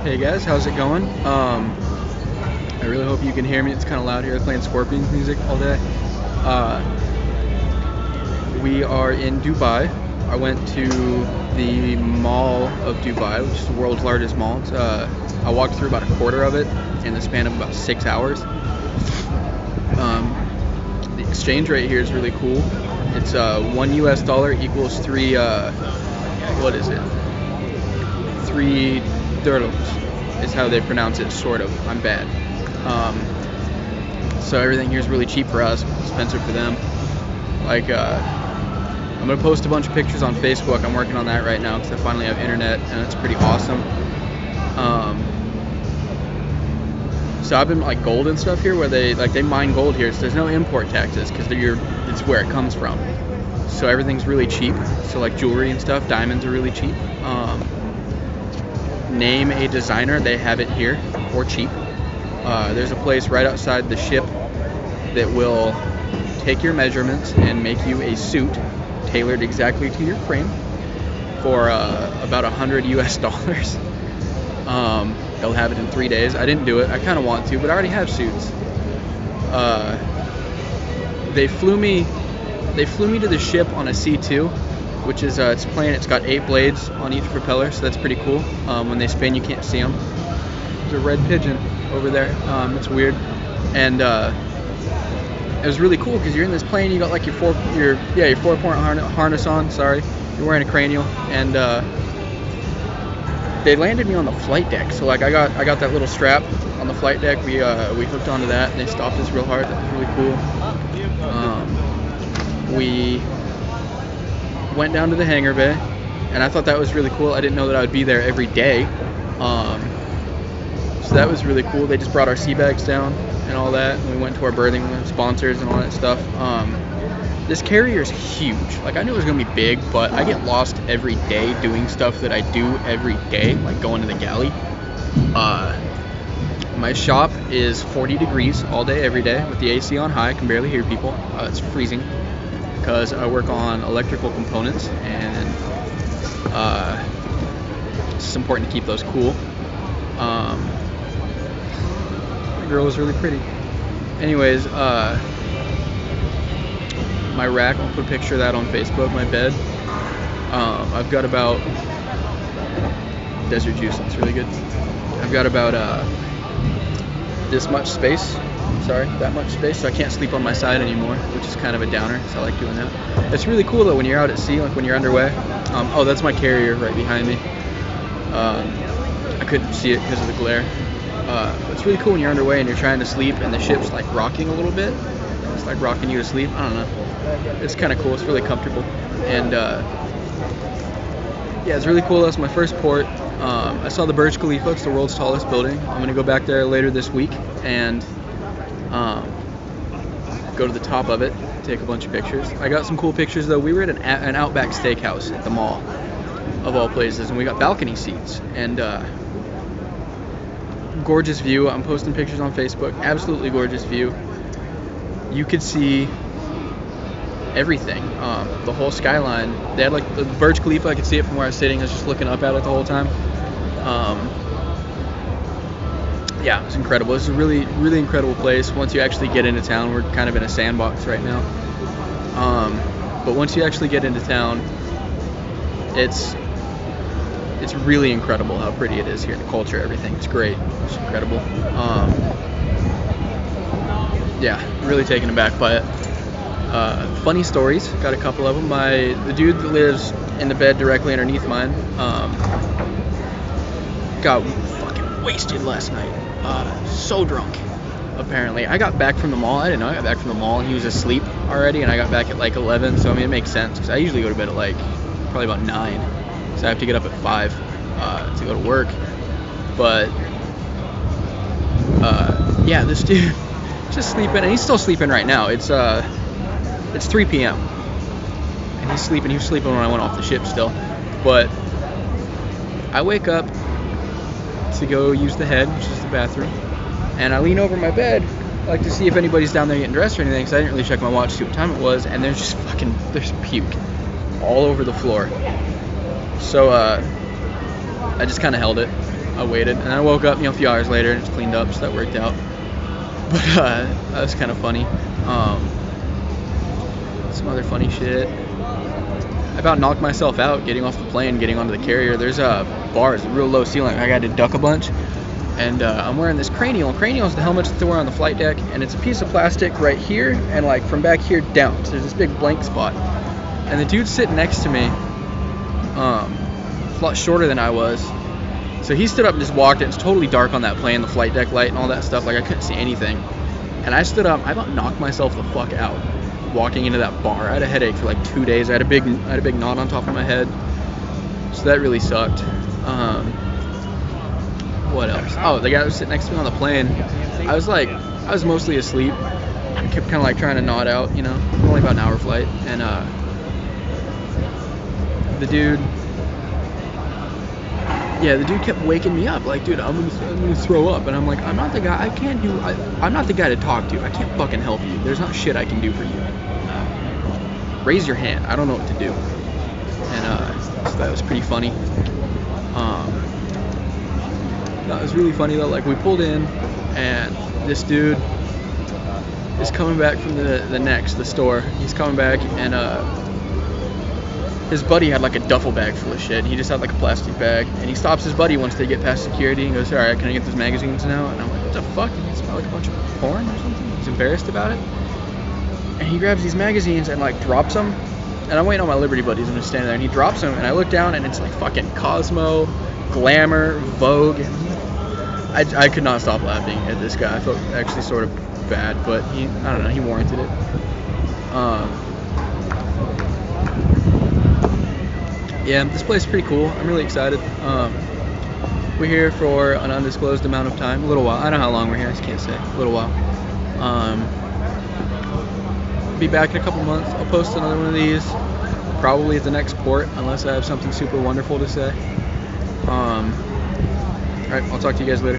Hey guys, how's it going? I really hope you can hear me. It's kind of loud here. Playing Scorpions music all day. We are in Dubai. I went to the Mall of Dubai, which is the world's largest mall. I walked through about a quarter of it in the span of about 6 hours. The exchange rate here is really cool. It's $1 US equals three. What is it? 3 dirhams is how they pronounce it, sort of. I'm bad. So everything here is really cheap for us, expensive for them. I'm gonna post a bunch of pictures on Facebook. I'm working on that right now because I finally have internet, and it's pretty awesome. So I've been like gold and stuff here, where they mine gold here. So there's no import taxes because it's where it comes from. So everything's really cheap. So like jewelry and stuff, diamonds are really cheap. Name a designer, they have it here for cheap. There's a place right outside the ship that will take your measurements and make you a suit tailored exactly to your frame for about $100 US. They'll have it in 3 days. I didn't do it. I kind of want to, but I already have suits. They flew me to the ship on a C2, which is it's a plane. It's got 8 blades on each propeller, so that's pretty cool. When they spin, you can't see them. There's a red pigeon over there. It's weird, and it was really cool because you're in this plane. You got like your 4-point harness on. Sorry, you're wearing a cranial, and they landed me on the flight deck. So like I got that little strap on the flight deck. We hooked onto that, and they stopped us real hard. That was really cool. We went down to the hangar bay, and I thought that was really cool. I didn't know that I would be there every day. So that was really cool. They just brought our sea bags down and all that, and we went to our berthing with sponsors and all that stuff. This carrier is huge. Like, I knew it was gonna be big, but I get lost every day doing stuff that I do every day, like going to the galley. My shop is 40 degrees all day, every day, with the AC on high. I can barely hear people. It's freezing because I work on electrical components, and it's just important to keep those cool. The girl was really pretty. Anyways, my rack, I'll put a picture of that on Facebook, my bed. I've got about, Desert Juice, that's really good. I've got about this much space, that much space, so I can't sleep on my side anymore, which is kind of a downer, so I like doing that. It's really cool though when you're out at sea, like when you're underway. Oh, that's my carrier right behind me. I couldn't see it because of the glare. But it's really cool when you're underway and you're trying to sleep and the ship's like rocking a little bit. It's like rocking you to sleep. I don't know. It's kind of cool. It's really comfortable. And yeah, it's really cool. That's my first port. I saw the Burj Khalifa. It's the world's tallest building. I'm going to go back there later this week and go to the top of it, take a bunch of pictures. I got some cool pictures though. We were at an Outback Steakhouse at the mall, of all places, and we got balcony seats, and gorgeous view. I'm posting pictures on Facebook. Absolutely gorgeous view. You could see everything, the whole skyline. They had like the Burj Khalifa. I could see it from where I was sitting. I was just looking up at it the whole time. Yeah, it was incredible. It's a really, really incredible place. Once you actually get into town, we're kind of in a sandbox right now. But once you actually get into town, it's really incredible how pretty it is here. The culture, everything. It's great. It's incredible. Yeah, really taken aback by it. Funny stories. Got a couple of them. The dude that lives in the bed directly underneath mine got fucking wasted last night. So drunk, apparently. I got back from the mall. I didn't know. I got back from the mall and he was asleep already, and I got back at like 11. So I mean, it makes sense because I usually go to bed at like probably about 9. So I have to get up at 5 to go to work. But yeah, this dude just sleeping, and he's still sleeping right now. It's 3 p.m. and he's sleeping. He was sleeping when I went off the ship still. But I wake up to go use the head, which is the bathroom, and I lean over my bed like to see if anybody's down there getting dressed or anything, because I didn't really check my watch to see what time it was, and there's puke all over the floor. So I just kind of held it. I waited, and I woke up, a few hours later, and it's cleaned up, so that worked out. But that was kind of funny. Some other funny shit. I about knocked myself out getting off the plane, getting onto the carrier. There's a bar, it's a real low ceiling. I got to duck a bunch, and I'm wearing this cranial. Cranial is the helmet that they wear on the flight deck, and it's a piece of plastic right here, and like from back here down. So there's this big blank spot, and the dude sitting next to me, a lot shorter than I was. So he stood up and just walked it. It's totally dark on that plane, the flight deck light and all that stuff. Like I couldn't see anything. And I stood up. I about knocked myself the fuck out walking into that bar. I had a headache for like 2 days. I had a big knot on top of my head. So that really sucked. What else? Oh, the guy that was sitting next to me on the plane. I was mostly asleep. I kept kind of like trying to nod out. Only about an hour flight. And the dude kept waking me up, like, dude, I'm gonna throw up, and I'm like, I'm not the guy. I'm not the guy to talk to. I can't fucking help you. There's not shit I can do for you. Raise your hand. I don't know what to do. And so that was pretty funny. That was really funny though. Like we pulled in, and this dude is coming back from the store. He's coming back, and his buddy had like a duffel bag full of shit. He just had like a plastic bag, and he stops his buddy once they get past security and goes, "Alright, can I get those magazines now?" And I'm like, "What the fuck? Did he smell like a bunch of porn or something?" He's embarrassed about it, and he grabs these magazines and like drops them. And I'm waiting on my Liberty buddies, and I'm just standing there, and he drops them, and I look down, and it's like fucking Cosmo, Glamour, Vogue. I could not stop laughing at this guy. I felt actually sort of bad, but I don't know, he warranted it. Yeah, this place is pretty cool. I'm really excited. We're here for an undisclosed amount of time, a little while. I don't know how long we're here, I just can't say. A little while. Be back in a couple months. I'll post another one of these, probably at the next port, unless I have something super wonderful to say. Alright, I'll talk to you guys later.